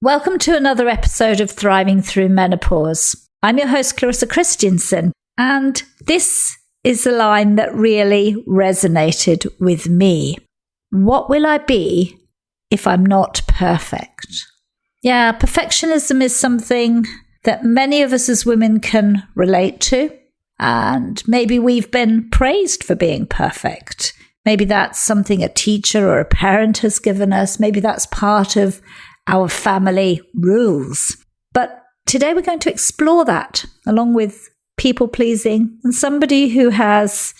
Welcome to another episode of Thriving Through Menopause. I'm your host, Clarissa Christensen, and this is the line that really resonated with me. What will I be if I'm not perfect? Yeah, perfectionism is something that many of us as women can relate to, and maybe we've been praised for being perfect. Maybe that's something a teacher or a parent has given us. Maybe that's part of our family rules. But today we're going to explore that along with people pleasing and somebody who has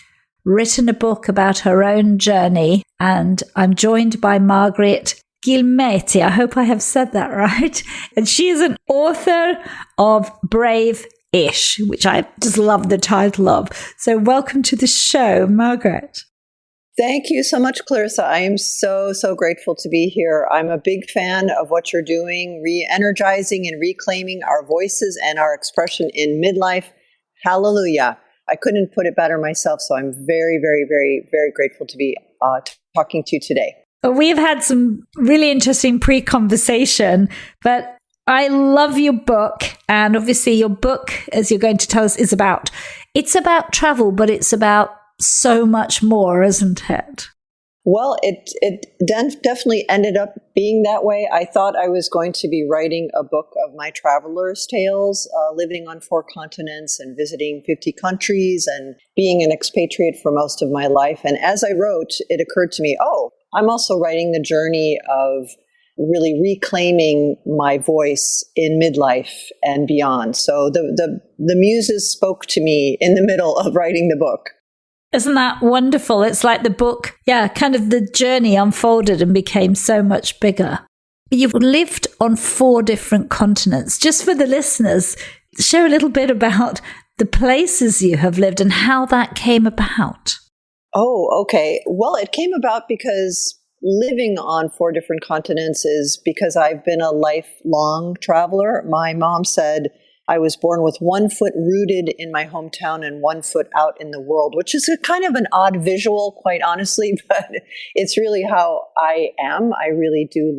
written a book about her own journey. And I'm joined by Margaret Ghielmetti. I hope I have said that right. And she is an author of Brave-ish, which I just love the title of. So welcome to the show, Margaret. Thank you so much, Clarissa. I am so grateful to be here. I'm a big fan of what you're doing, re-energizing and reclaiming our voices and our expression in midlife. Hallelujah. I couldn't put it better myself, so I'm very grateful to be talking to you today. We've had some really interesting pre-conversation, but I love your book. And obviously your book, as you're going to tell us, it's about travel, but it's about so much more, isn't it? Well, it definitely ended up being that way. I thought I was going to be writing a book of my traveler's tales, living on 4 continents and visiting 50 countries and being an expatriate for most of my life. And as I wrote, it occurred to me, I'm also writing the journey of really reclaiming my voice in midlife and beyond. So the muses spoke to me in the middle of writing the book. Isn't that wonderful? It's like the book, kind of the journey unfolded and became so much bigger. You've lived on 4 different continents. Just for the listeners, share a little bit about the places you have lived and how that came about. Oh, okay. Well, it came about because living on 4 different continents is because I've been a lifelong traveler. My mom said I was born with 1 foot rooted in my hometown and 1 foot out in the world, which is a kind of an odd visual, quite honestly, but it's really how I am. I really do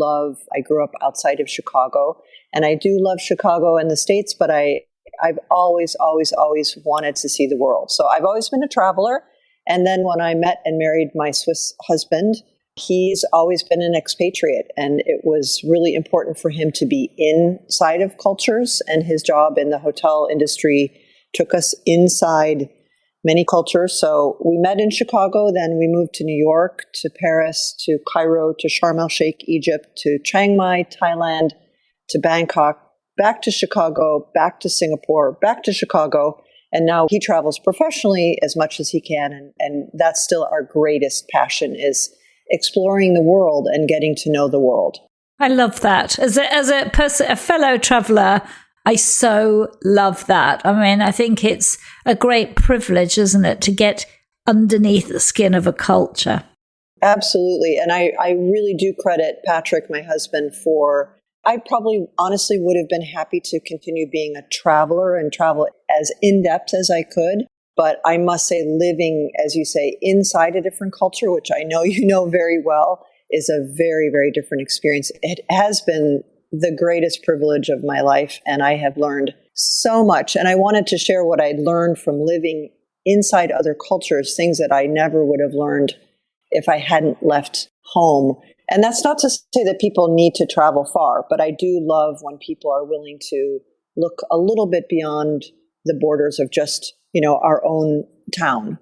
I grew up outside of Chicago, and I do love Chicago and the States, but I've always wanted to see the world. So I've always been a traveler. And then when I met and married my Swiss husband, he's always been an expatriate, and it was really important for him to be inside of cultures, and his job in the hotel industry took us inside many cultures. So we met in Chicago, then we moved to New York, to Paris, to Cairo, to Sharm el-Sheikh, Egypt, to Chiang Mai, Thailand, to Bangkok, back to Chicago, back to Singapore, back to Chicago. And now he travels professionally as much as he can, and that's still our greatest passion, is exploring the world and getting to know the world. I love that. As a fellow traveler, I so love that. I mean, I think it's a great privilege, isn't it, to get underneath the skin of a culture. Absolutely. And I really do credit Patrick, my husband, I probably honestly would have been happy to continue being a traveler and travel as in-depth as I could. But I must say, living, as you say, inside a different culture, which I know you know very well, is a very different experience. It has been the greatest privilege of my life, and I have learned so much. And I wanted to share what I'd learned from living inside other cultures, things that I never would have learned if I hadn't left home. And that's not to say that people need to travel far, but I do love when people are willing to look a little bit beyond the borders of just our own town.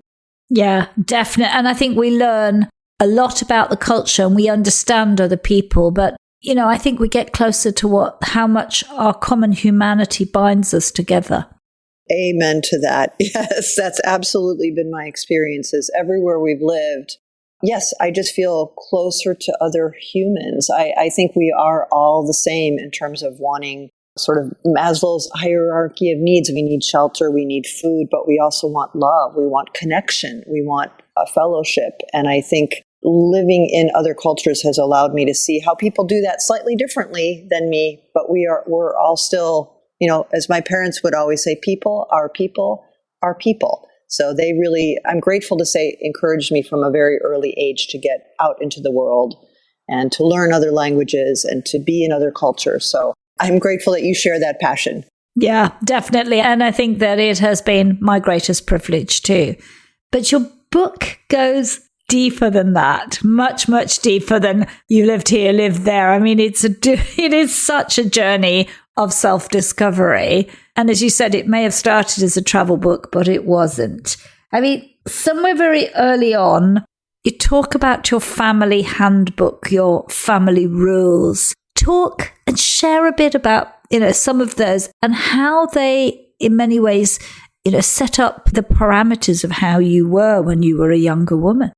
Yeah, definitely. And I think we learn a lot about the culture and we understand other people. But, I think we get closer to how much our common humanity binds us together. Amen to that. Yes, that's absolutely been my experiences everywhere we've lived. Yes, I just feel closer to other humans. I think we are all the same in terms of wanting sort of Maslow's hierarchy of needs. We need shelter, we need food, but we also want love. We want connection. We want a fellowship. And I think living in other cultures has allowed me to see how people do that slightly differently than me. But we're all still, as my parents would always say, people are people are people. So they really, I'm grateful to say, encouraged me from a very early age to get out into the world and to learn other languages and to be in other cultures. So I'm grateful that you share that passion. Yeah, definitely. And I think that it has been my greatest privilege too. But your book goes deeper than that, much, much deeper than you lived here, lived there. I mean, it is such a journey of self-discovery. And as you said, it may have started as a travel book, but it wasn't. I mean, somewhere very early on, you talk about your family handbook, your family rules. Talk and share a bit about, some of those and how they, in many ways, set up the parameters of how you were when you were a younger woman.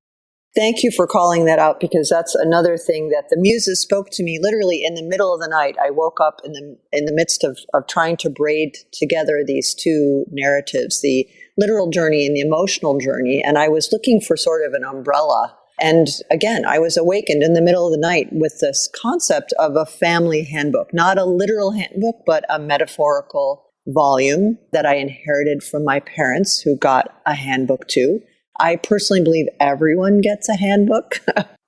Thank you for calling that out, because that's another thing that the muses spoke to me literally in the middle of the night. I woke up in the midst of trying to braid together these two narratives, the literal journey and the emotional journey. And I was looking for sort of an umbrella. And again, I was awakened in the middle of the night with this concept of a family handbook, not a literal handbook, but a metaphorical volume that I inherited from my parents, who got a handbook too. I personally believe everyone gets a handbook.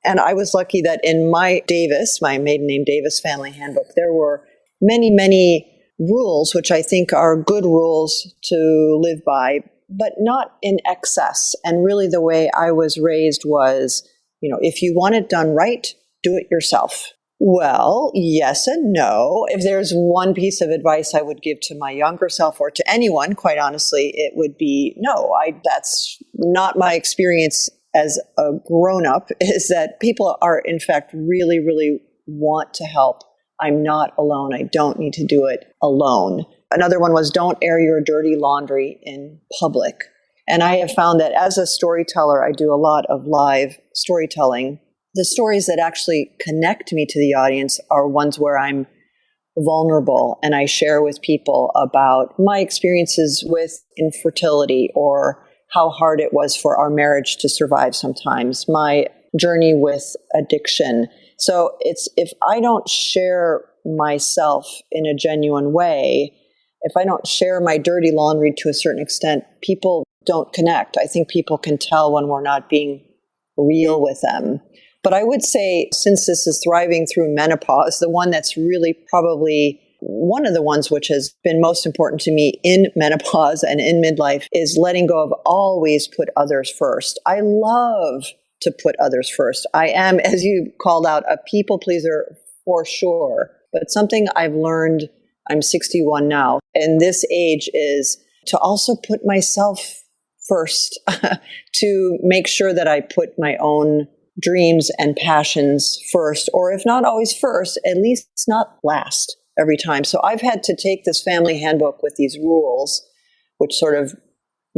And I was lucky that in my maiden name Davis family handbook, there were many, many rules, which I think are good rules to live by, but not in excess. And really the way I was raised was, if you want it done right, do it yourself. Well, yes and no. If there's one piece of advice I would give to my younger self, or to anyone, quite honestly, it would be, no, that's not my experience as a grown-up, is that people are, in fact, really, really want to help. I'm not alone. I don't need to do it alone. Another one was, don't air your dirty laundry in public. And I have found that as a storyteller, I do a lot of live storytelling. The stories that actually connect me to the audience are ones where I'm vulnerable and I share with people about my experiences with infertility, or how hard it was for our marriage to survive sometimes, my journey with addiction. So if I don't share myself in a genuine way, if I don't share my dirty laundry to a certain extent, people don't connect. I think people can tell when we're not being real with them. But I would say, since this is thriving through menopause, the one that's really probably one of the ones which has been most important to me in menopause and in midlife is letting go of always put others first. I love to put others first. I am, as you called out, a people pleaser for sure. But something I've learned, I'm 61 now, and this age, is to also put myself first, to make sure that I put my own dreams and passions first, or if not always first, at least it's not last every time. So I've had to take this family handbook with these rules, which sort of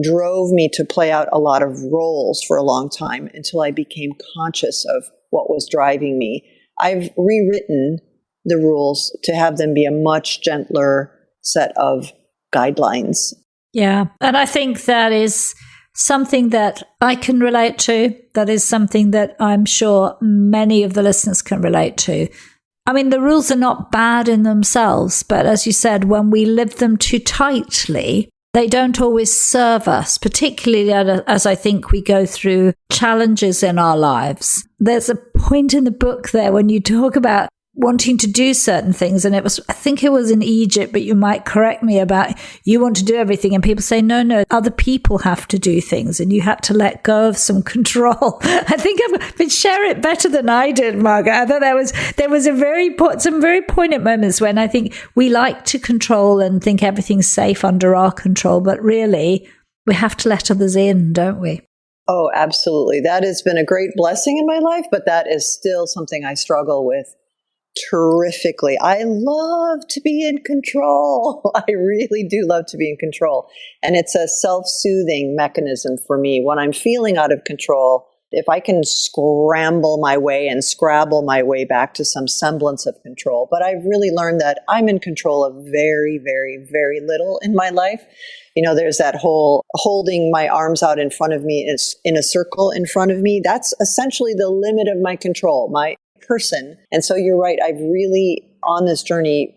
drove me to play out a lot of roles for a long time until I became conscious of what was driving me. I've rewritten the rules to have them be a much gentler set of guidelines. Yeah. And I think that is something that I can relate to. That is something that I'm sure many of the listeners can relate to. I mean, the rules are not bad in themselves, but as you said, when we live them too tightly, they don't always serve us, particularly as I think we go through challenges in our lives. There's a point in the book there when you talk about wanting to do certain things, and I think it was in Egypt, but you might correct me, about you want to do everything and people say, no, other people have to do things, and you had to let go of some control. I think but share it better than I did, Margaret. I thought there was some very poignant moments when I think we like to control and think everything's safe under our control, but really we have to let others in, don't we? Oh, absolutely. That has been a great blessing in my life, but that is still something I struggle with terrifically. I love to be in control. I really do love to be in control. And it's a self-soothing mechanism for me. When I'm feeling out of control, if I can scramble my way and scrabble my way back to some semblance of control. But I've really learned that I'm in control of very, very, very little in my life. There's that whole holding my arms out in front of me in a circle in front of me. That's essentially the limit of my control, my person. And so you're right. I've really, on this journey,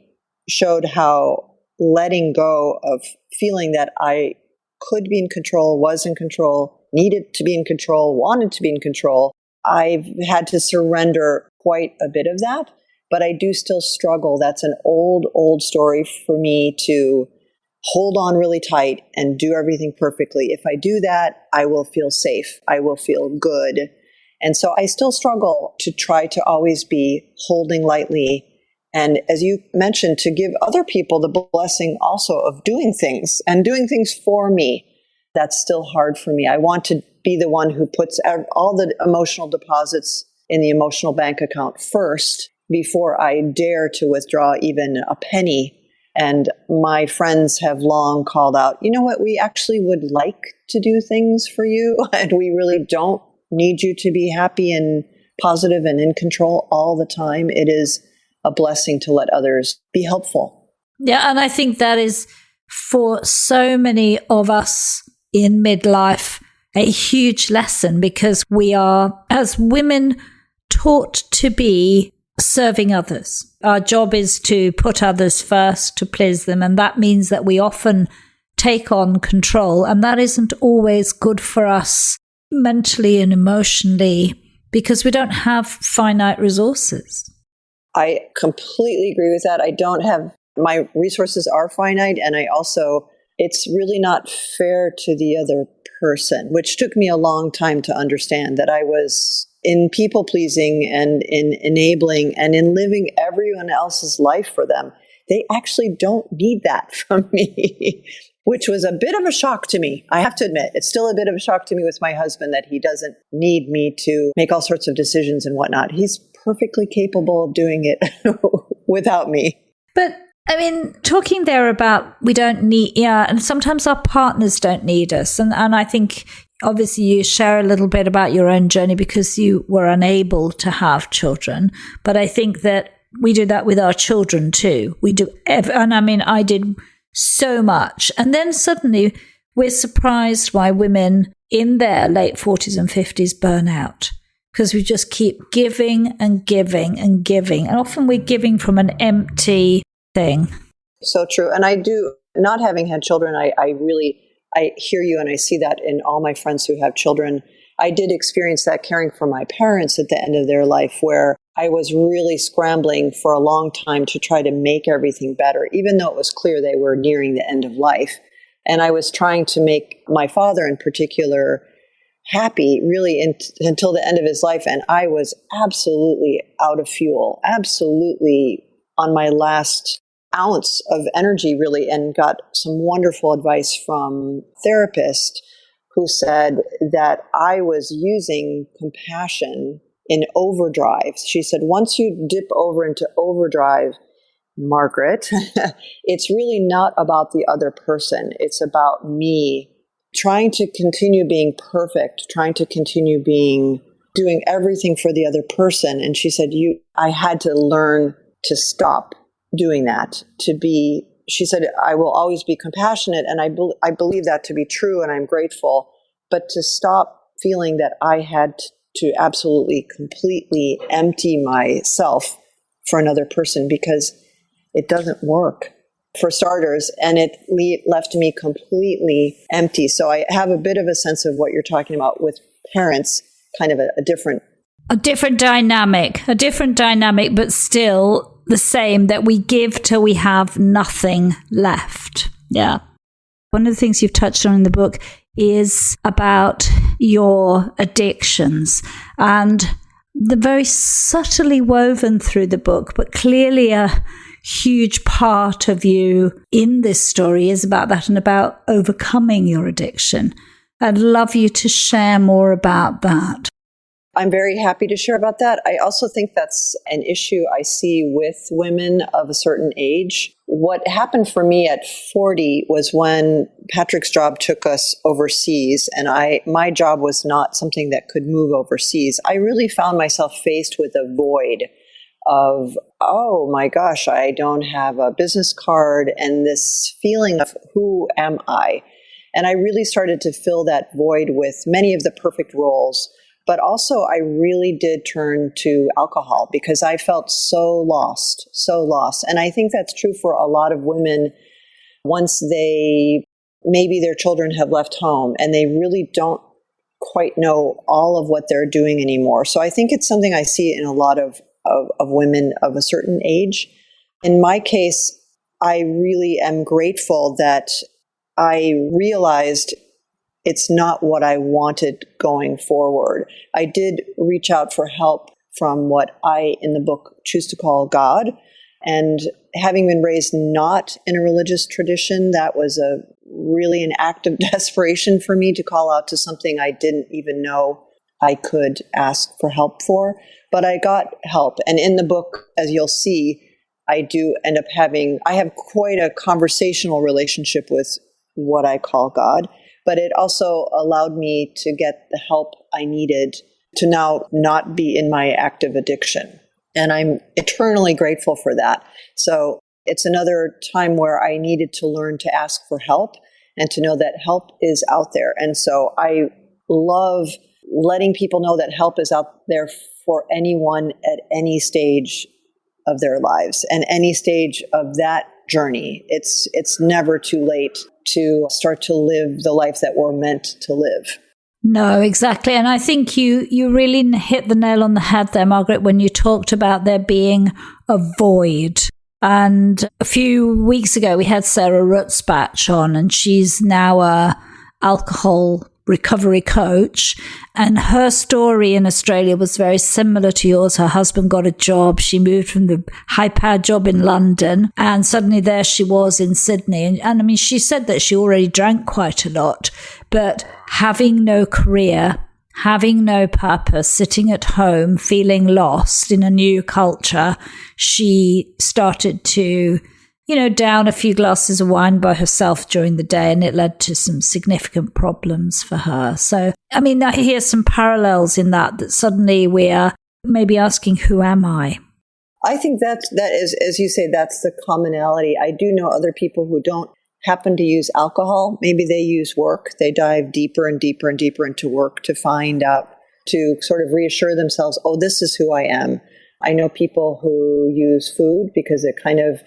showed how letting go of feeling that I could be in control, was in control, needed to be in control, wanted to be in control, I've had to surrender quite a bit of that, but I do still struggle. That's an old story for me to hold on really tight and do everything perfectly. If I do that, I will feel safe. I will feel good. And so I still struggle to try to always be holding lightly. And as you mentioned, to give other people the blessing also of doing things and doing things for me. That's still hard for me. I want to be the one who puts all the emotional deposits in the emotional bank account first before I dare to withdraw even a penny. And my friends have long called out, you know what, we actually would like to do things for you, and we really don't need you to be happy and positive and in control all the time. It is a blessing to let others be helpful. Yeah, and I think that is for so many of us in midlife a huge lesson, because we are, as women, taught to be serving others. Our job is to put others first, to please them, and that means that we often take on control, and that isn't always good for us mentally and emotionally because we don't have finite resources. I completely agree with that. I don't have, my resources are finite, and it's really not fair to the other person, which took me a long time to understand, that I was in people pleasing and in enabling and in living everyone else's life for them. They actually don't need that from me, which was a bit of a shock to me. I have to admit, it's still a bit of a shock to me with my husband that he doesn't need me to make all sorts of decisions and whatnot. He's perfectly capable of doing it without me. But I mean, talking there about we don't need, and sometimes our partners don't need us. And I think obviously you share a little bit about your own journey because you were unable to have children. But I think that we do that with our children too. We do, and I mean, I did so much. And then suddenly we're surprised why women in their late 40s and 50s burn out, because we just keep giving and giving and giving. And often we're giving from an empty thing. So true. And I do, not having had children, I hear you, and I see that in all my friends who have children. I did experience that caring for my parents at the end of their life, where I was really scrambling for a long time to try to make everything better, even though it was clear they were nearing the end of life. And I was trying to make my father in particular happy really until the end of his life. And I was absolutely out of fuel, absolutely on my last ounce of energy, really, and got some wonderful advice from a therapist who said that I was using compassion in overdrive. She said, once you dip over into overdrive, Margaret, it's really not about the other person. It's about me trying to continue being perfect, trying to continue doing everything for the other person. And she said, I had to learn to stop doing that, she said, I will always be compassionate. And I believe that to be true, and I'm grateful, but to stop feeling that I had to absolutely, completely empty myself for another person, because it doesn't work, for starters, and it left me completely empty. So I have a bit of a sense of what you're talking about with parents, kind of a different dynamic, but still the same, that we give till we have nothing left. Yeah. One of the things you've touched on in the book is about your addictions, and the very subtly woven through the book, but clearly a huge part of you in this story is about that and about overcoming your addiction. I'd love you to share more about that. I'm very happy to share about that. I also think that's an issue I see with women of a certain age. What happened for me at 40 was when Patrick's job took us overseas, and my job was not something that could move overseas. I really found myself faced with a void of, oh my gosh, I don't have a business card, and this feeling of who am I? And I really started to fill that void with many of the perfect roles. But also, I really did turn to alcohol because I felt so lost. And I think that's true for a lot of women once maybe their children have left home and they really don't quite know all of what they're doing anymore. So I think it's something I see in a lot of of women of a certain age. In my case, I really am grateful that I realized it's not what I wanted going forward. I did reach out for help from what I, in the book, choose to call God. And having been raised not in a religious tradition, that was really an act of desperation for me to call out to something I didn't even know I could ask for help for. But I got help. And in the book, as you'll see, I have quite a conversational relationship with what I call God. But it also allowed me to get the help I needed to now not be in my active addiction. And I'm eternally grateful for that. So it's another time where I needed to learn to ask for help and to know that help is out there. And so I love letting people know that help is out there for anyone at any stage of their lives and any stage of that journey. It's never too late to start to live the life that we're meant to live. No, exactly. And I think you really hit the nail on the head there, Margaret, when you talked about there being a void. And a few weeks ago, we had Sarah Rutzbach on, and she's now a alcohol recovery coach. And her story in Australia was very similar to yours. Her husband got a job. She moved from the high-powered job in London, and suddenly there she was in Sydney. And I mean, she said that she already drank quite a lot, but having no career, having no purpose, sitting at home, feeling lost in a new culture, she started to down a few glasses of wine by herself during the day, and it led to some significant problems for her. So, I mean, I hear some parallels in that suddenly we are maybe asking, who am I? I think that is, as you say, that's the commonality. I do know other people who don't happen to use alcohol. Maybe they use work. They dive deeper and deeper and deeper into work to find out, to sort of reassure themselves, oh, this is who I am. I know people who use food because it kind of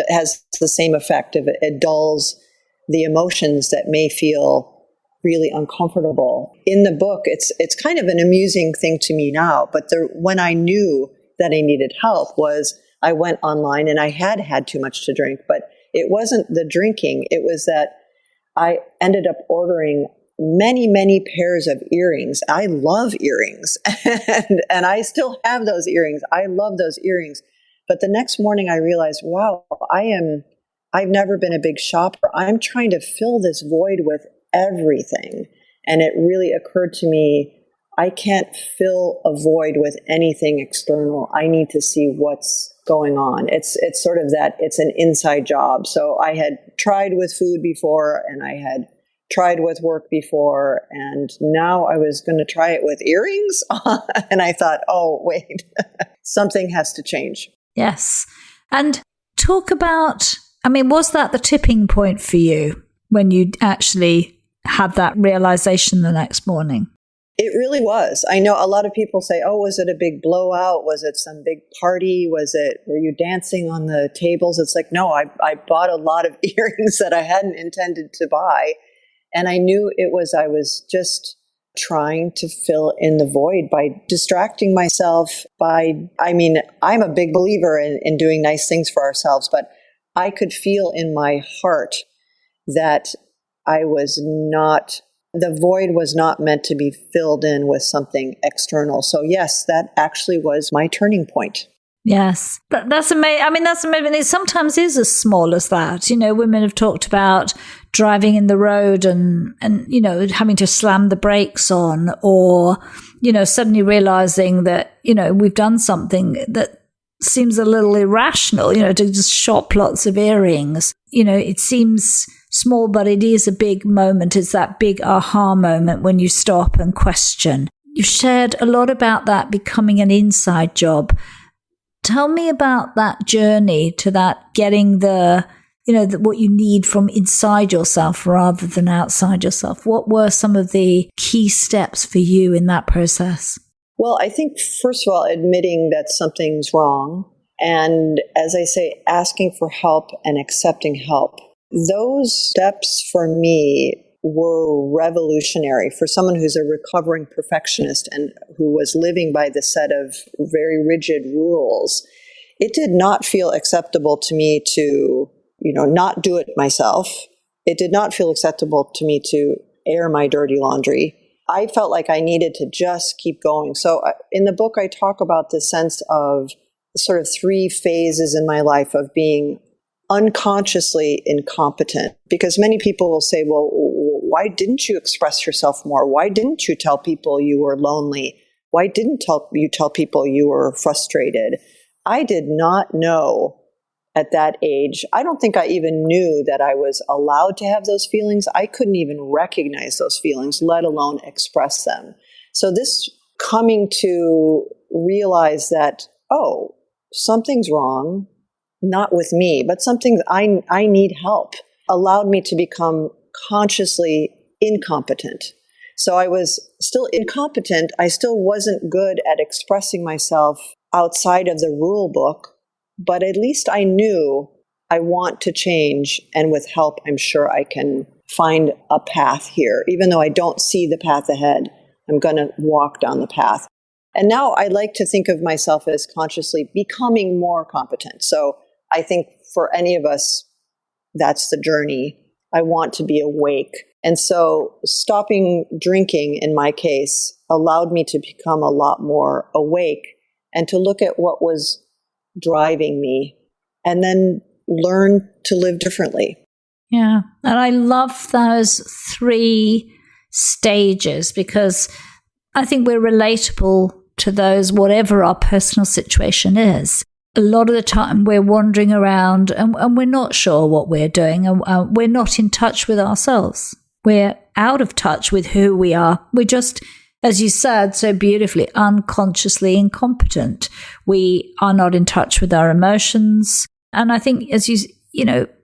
has the same effect of it dulls the emotions that may feel really uncomfortable. In the book, it's kind of an amusing thing to me now, but when I knew that I needed help was I went online, and I had too much to drink, but it wasn't the drinking. It was that I ended up ordering many, many pairs of earrings. I love earrings, and I still have those earrings. I love those earrings. But the next morning I realized, wow, I've never been a big shopper. I'm trying to fill this void with everything. And it really occurred to me, I can't fill a void with anything external. I need to see what's going on. It's sort of that, it's an inside job. So I had tried with food before, and I had tried with work before, and now I was going to try it with earrings. And I thought, oh, wait, something has to change. Yes. And talk about, I mean, was that the tipping point for you when you actually had that realization the next morning? It really was. I know a lot of people say, oh, was it a big blowout? Was it some big party? Were you dancing on the tables? It's like, no, I bought a lot of earrings that I hadn't intended to buy. And I knew I was just trying to fill in the void by distracting myself I'm a big believer in doing nice things for ourselves, but I could feel in my heart that the void was not meant to be filled in with something external. So yes, that actually was my turning point. Yes, that's amazing. I mean, that's amazing. It sometimes is as small as that. Women have talked about driving in the road and having to slam the brakes on, or, suddenly realizing that, we've done something that seems a little irrational, to just shop lots of earrings. It seems small, but it is a big moment. It's that big aha moment when you stop and question. You've shared a lot about that becoming an inside job. Tell me about that journey to that getting what you need from inside yourself rather than outside yourself. What were some of the key steps for you in that process? Well, I think, first of all, admitting that something's wrong. And as I say, asking for help and accepting help. Those steps for me were revolutionary for someone who's a recovering perfectionist and who was living by the set of very rigid rules. It did not feel acceptable to me to, not do it myself. It did not feel acceptable to me to air my dirty laundry. I felt like I needed to just keep going. So in the book, I talk about the sense of sort of 3 phases in my life of being unconsciously incompetent. Because many people will say, well, why didn't you express yourself more? Why didn't you tell people you were lonely? Why didn't you tell people you were frustrated? I did not know at that age. I don't think I even knew that I was allowed to have those feelings. I couldn't even recognize those feelings, let alone express them. So this coming to realize that, oh, something's wrong, not with me, but something I need help, allowed me to become consciously incompetent. So I was still incompetent. I still wasn't good at expressing myself outside of the rule book, but at least I knew I want to change. And with help, I'm sure I can find a path here. Even though I don't see the path ahead, I'm going to walk down the path. And now I like to think of myself as consciously becoming more competent. So I think for any of us, that's the journey. I want to be awake. And so stopping drinking, in my case, allowed me to become a lot more awake and to look at what was driving me and then learn to live differently. Yeah. And I love those 3 stages because I think we're relatable to those, whatever our personal situation is. A lot of the time we're wandering around and we're not sure what we're doing and we're not in touch with ourselves. We're out of touch with who we are. We're just, as you said so beautifully, unconsciously incompetent. We are not in touch with our emotions. And I think as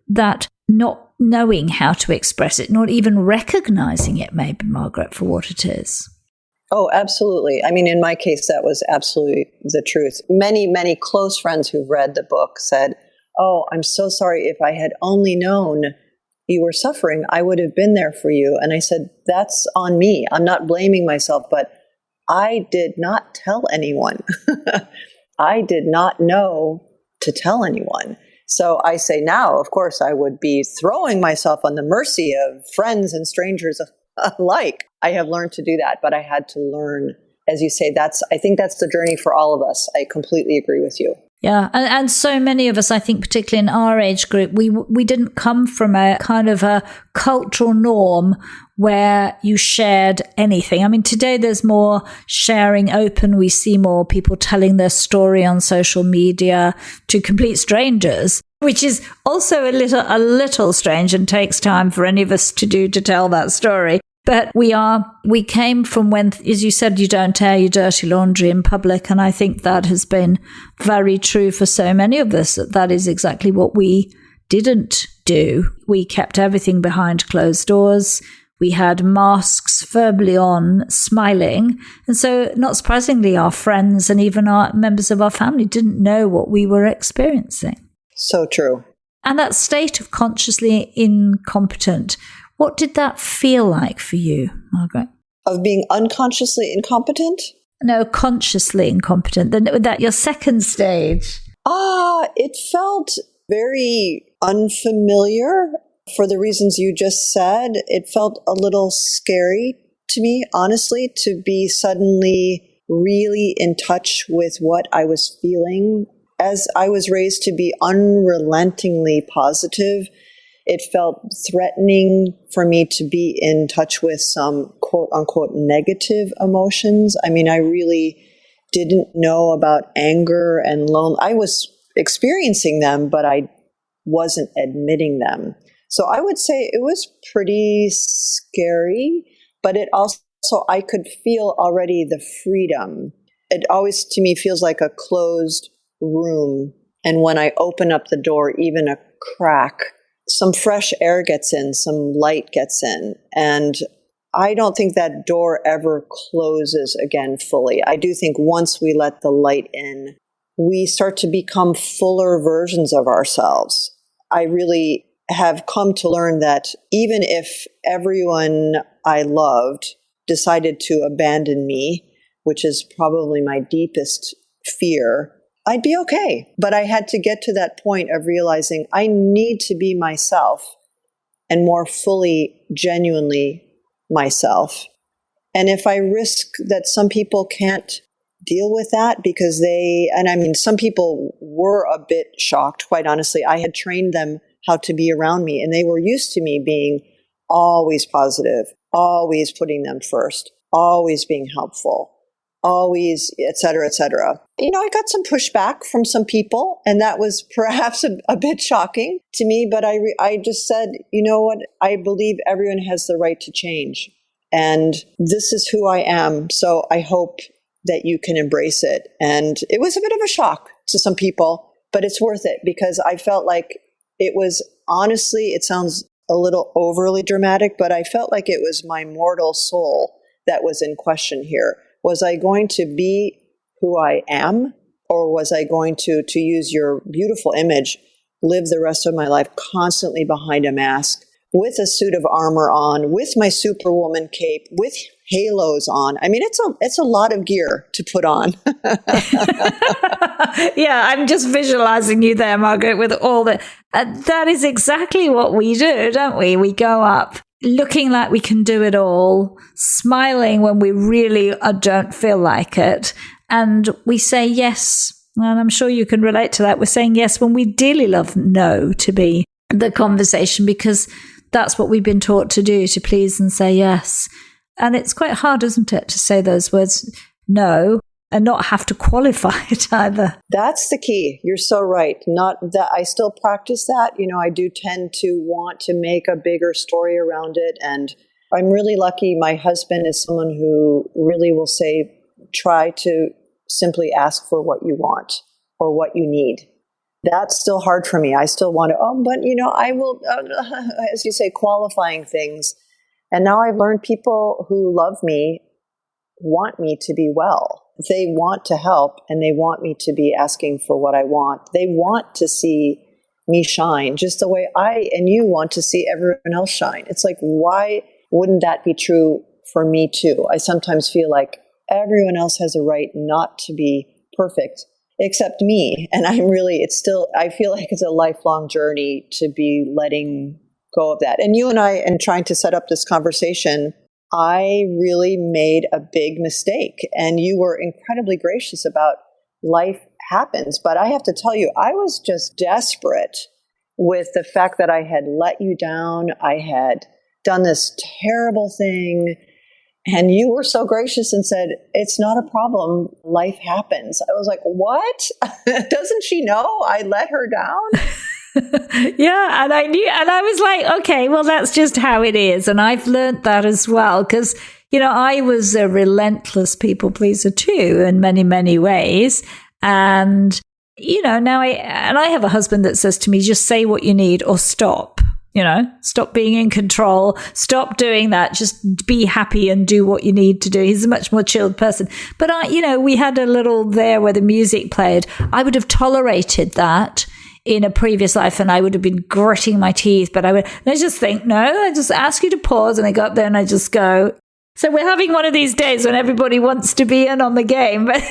that not knowing how to express it, not even recognizing it maybe, Margaret, for what it is. Oh, absolutely. I mean, in my case, that was absolutely the truth. Many, many close friends who've read the book said, oh, I'm so sorry. If I had only known you were suffering, I would have been there for you. And I said, that's on me. I'm not blaming myself, but I did not tell anyone. I did not know to tell anyone. So I say now, of course, I would be throwing myself on the mercy of friends and strangers alike. I have learned to do that, but I had to learn, as you say, I think that's the journey for all of us. I completely agree with you. Yeah. And so many of us, I think, particularly in our age group, we didn't come from a kind of a cultural norm where you shared anything. I mean, today there's more sharing open. We see more people telling their story on social media to complete strangers, which is also a little strange and takes time for any of us to tell that story. But we came from when, as you said, you don't air your dirty laundry in public. And I think that has been very true for so many of us, that is exactly what we didn't do. We kept everything behind closed doors. We had masks verbally on, smiling. And so not surprisingly, our friends and even our members of our family didn't know what we were experiencing. So true. And that state of consciously incompetent, what did that feel like for you, Margaret? Of being unconsciously incompetent? No, consciously incompetent. That your second stage. It felt very unfamiliar for the reasons you just said. It felt a little scary to me, honestly, to be suddenly really in touch with what I was feeling. As I was raised to be unrelentingly positive, it felt threatening for me to be in touch with some quote unquote negative emotions. I mean, I really didn't know about anger and loneliness. I was experiencing them, but I wasn't admitting them. So I would say it was pretty scary, but it also, I could feel already the freedom. It always, to me, feels like a closed room. And when I open up the door, even a crack, some fresh air gets in, some light gets in. And I don't think that door ever closes again fully. I do think once we let the light in, we start to become fuller versions of ourselves. I really have come to learn that even if everyone I loved decided to abandon me, which is probably my deepest fear, I'd be okay. But I had to get to that point of realizing I need to be myself and more fully, genuinely myself. And if I risk that some people can't deal with that because some people were a bit shocked, quite honestly. I had trained them how to be around me, and they were used to me being always positive, always putting them first, always being helpful, always, et cetera, et cetera. I got some pushback from some people, and that was perhaps a bit shocking to me, but I just said, you know what? I believe everyone has the right to change, and this is who I am, so I hope that you can embrace it. And it was a bit of a shock to some people, but it's worth it because I felt like it was, honestly, it sounds a little overly dramatic, but I felt like it was my mortal soul that was in question here. Was I going to be who I am, or was I going to use your beautiful image, live the rest of my life constantly behind a mask, with a suit of armor on, with my superwoman cape, with halos on? I mean, it's a lot of gear to put on. Yeah, I'm just visualizing you there, Margaret, with all the... that is exactly what we do, don't we? We go up looking like we can do it all, smiling when we really don't feel like it, and we say yes. And I'm sure you can relate to that. We're saying yes when we dearly love no to be the conversation, because that's what we've been taught to do, to please and say yes. And it's quite hard, isn't it, to say those words no and not have to qualify it either. That's the key. You're so right. Not that I still practice that. I do tend to want to make a bigger story around it. And I'm really lucky. My husband is someone who really will say, try to simply ask for what you want or what you need. That's still hard for me. I still want to, but I will, as you say, qualifying things. And now I've learned people who love me want me to be well. They want to help, and they want me to be asking for what I want. They want to see me shine just the way I and you want to see everyone else shine. It's like, why wouldn't that be true for me too? I sometimes feel like everyone else has a right not to be perfect except me. And I feel like it's a lifelong journey to be letting go of that. And you and I, in trying to set up this conversation, I really made a big mistake. And you were incredibly gracious about life happens. But I have to tell you, I was just desperate with the fact that I had let you down. I had done this terrible thing. And you were so gracious and said, it's not a problem. Life happens. I was like, what? Doesn't she know I let her down? Yeah, and I knew, and I was like, okay, well, that's just how it is. And I've learned that as well, because, I was a relentless people pleaser too, in many, many ways. And, now I have a husband that says to me, just say what you need or stop. Stop being in control, stop doing that, just be happy and do what you need to do. He's a much more chilled person. But we had a little there where the music played. I would have tolerated that in a previous life, and I would have been gritting my teeth, but I just think, no, I just ask you to pause, and I go up there and I just go. So we're having one of these days when everybody wants to be in on the game, but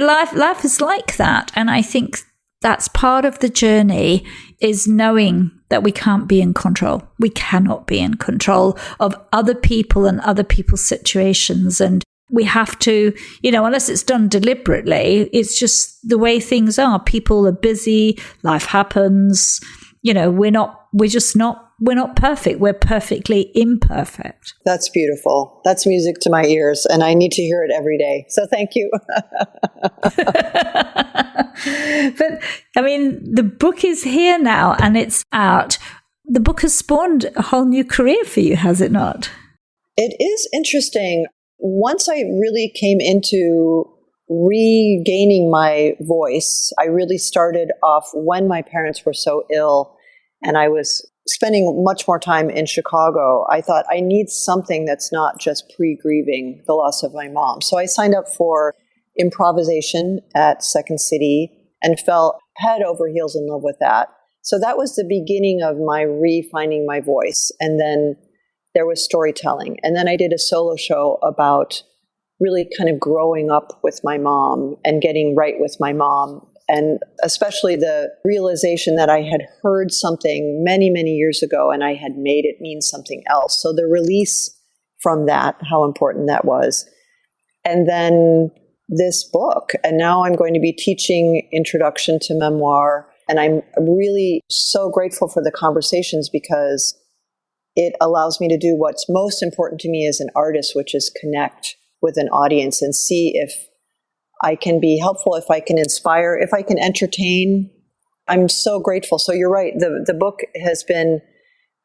life is like that. And I think that's part of the journey, is knowing that we can't be in control. We cannot be in control of other people and other people's situations. And we have to, unless it's done deliberately, it's just the way things are. People are busy. Life happens. We're not perfect. We're perfectly imperfect. That's beautiful. That's music to my ears, and I need to hear it every day. So thank you. But the book is here now and it's out. The book has spawned a whole new career for you, has it not? It is interesting. Once I really came into regaining my voice, I really started off when my parents were so ill and I was spending much more time in Chicago. I thought I need something that's not just pre-grieving the loss of my mom. So I signed up for improvisation at Second City and fell head over heels in love with that. So that was the beginning of my refinding my voice. And then there was storytelling. And then I did a solo show about really kind of growing up with my mom and getting right with my mom. And especially the realization that I had heard something many, many years ago and I had made it mean something else. So the release from that, how important that was. And then this book. And now I'm going to be teaching Introduction to Memoir. And I'm really so grateful for the conversations because it allows me to do what's most important to me as an artist, which is connect with an audience and see if I can be helpful, if I can inspire, if I can entertain. I'm so grateful. So you're right. The book has been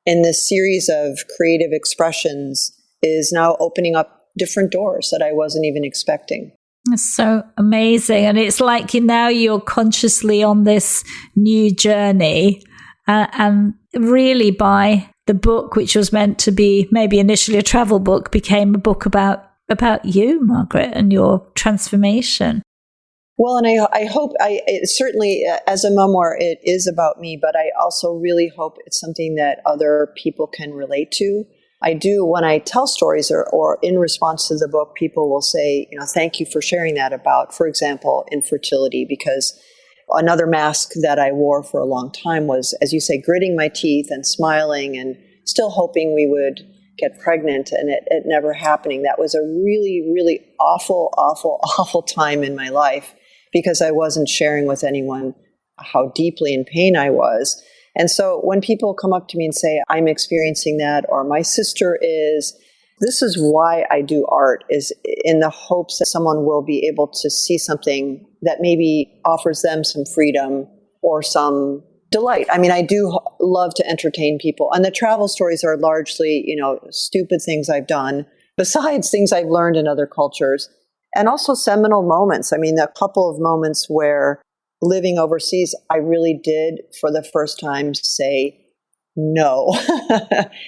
in this series of creative expressions is now opening up different doors that I wasn't even expecting. It's so amazing. And it's like you're consciously on this new journey. And really by the book, which was meant to be maybe initially a travel book, became a book about you, Margaret, and your transformation. Well, and I hope, certainly as a memoir, it is about me, but I also really hope it's something that other people can relate to. I do, when I tell stories or in response to the book, people will say, thank you for sharing that about, for example, infertility, because another mask that I wore for a long time was, as you say, gritting my teeth and smiling and still hoping we would get pregnant and it never happening. That was a really, really awful, awful, awful time in my life because I wasn't sharing with anyone how deeply in pain I was. And so when people come up to me and say, I'm experiencing that, or my sister is, this is why I do art, is in the hopes that someone will be able to see something that maybe offers them some freedom or some delight. I mean, I do love to entertain people. And the travel stories are largely, stupid things I've done, besides things I've learned in other cultures, and also seminal moments. I mean, a couple of moments where living overseas, I really did, for the first time, say no.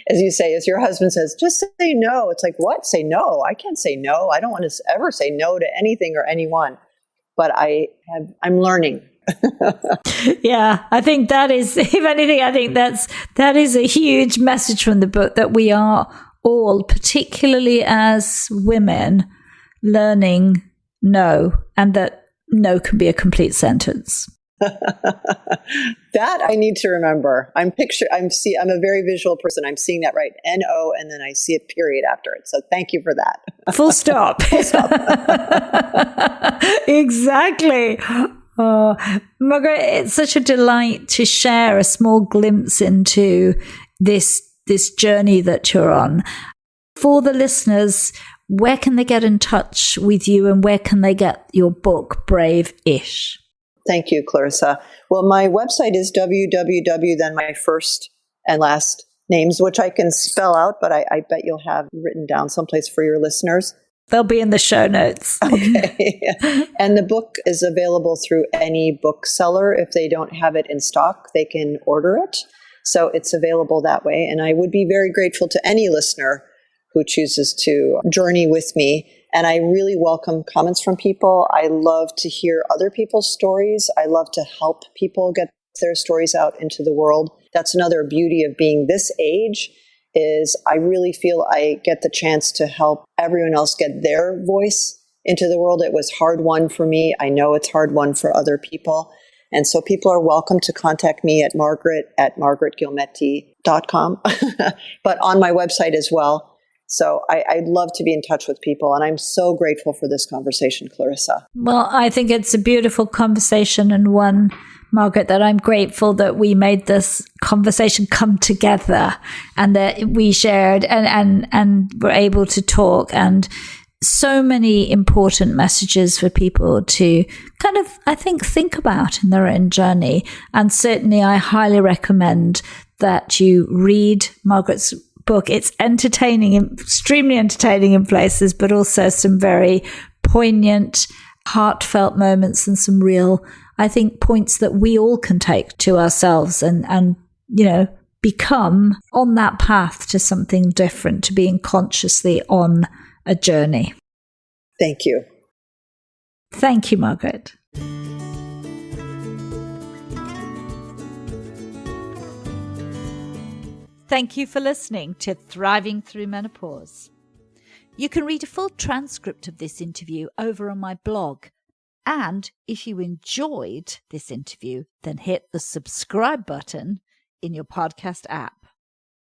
As you say, as your husband says, just say no. It's like, what? Say no? I can't say no. I don't want to ever say no to anything or anyone. But I'm learning. Yeah, I think that is, if anything, I think that is a huge message from the book, that we are all, particularly as women, learning no, and that no can be a complete sentence. That I need to remember. I'm a very visual person. I'm seeing that right. N-O, and then I see a period after it. So thank you for that. Full stop. Full stop. Exactly. Oh, Margaret, it's such a delight to share a small glimpse into this journey that you're on. For the listeners, where can they get in touch with you and where can they get your book, Brave-ish? Thank you, Clarissa. Well, my website is www, then my first and last names, which I can spell out, but I bet you'll have written down someplace for your listeners. They'll be in the show notes. Okay. And the book is available through any bookseller. If they don't have it in stock, they can order it. So it's available that way. And I would be very grateful to any listener who chooses to journey with me. And I really welcome comments from people. I love to hear other people's stories. I love to help people get their stories out into the world. That's another beauty of being this age, is I really feel I get the chance to help everyone else get their voice into the world. It was hard won for me. I know it's hard won for other people. And so people are welcome to contact me at margaret@margaretghielmetti.com, but on my website as well. So I'd love to be in touch with people. And I'm so grateful for this conversation, Clarissa. Well, I think it's a beautiful conversation, and one, Margaret, that I'm grateful that we made this conversation come together and that we shared and were able to talk, and so many important messages for people to kind of, I think about in their own journey. And certainly I highly recommend that you read Margaret's book. It's entertaining, extremely entertaining in places, but also some very poignant, heartfelt moments and some real, I think, points that we all can take to ourselves and become on that path to something different, to being consciously on a journey. Thank you. Thank you, Margaret. Thank you for listening to Thriving Through Menopause. You can read a full transcript of this interview over on my blog. And if you enjoyed this interview, then hit the subscribe button in your podcast app.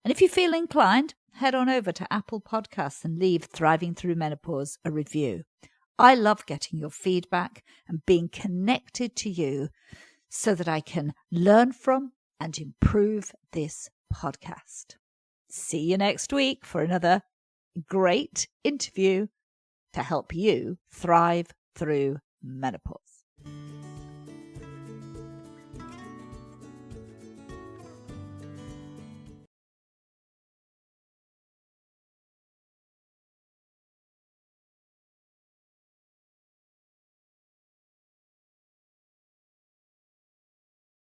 And if you feel inclined, head on over to Apple Podcasts and leave Thriving Through Menopause a review. I love getting your feedback and being connected to you so that I can learn from and improve this podcast. See you next week for another great interview to help you thrive through menopause.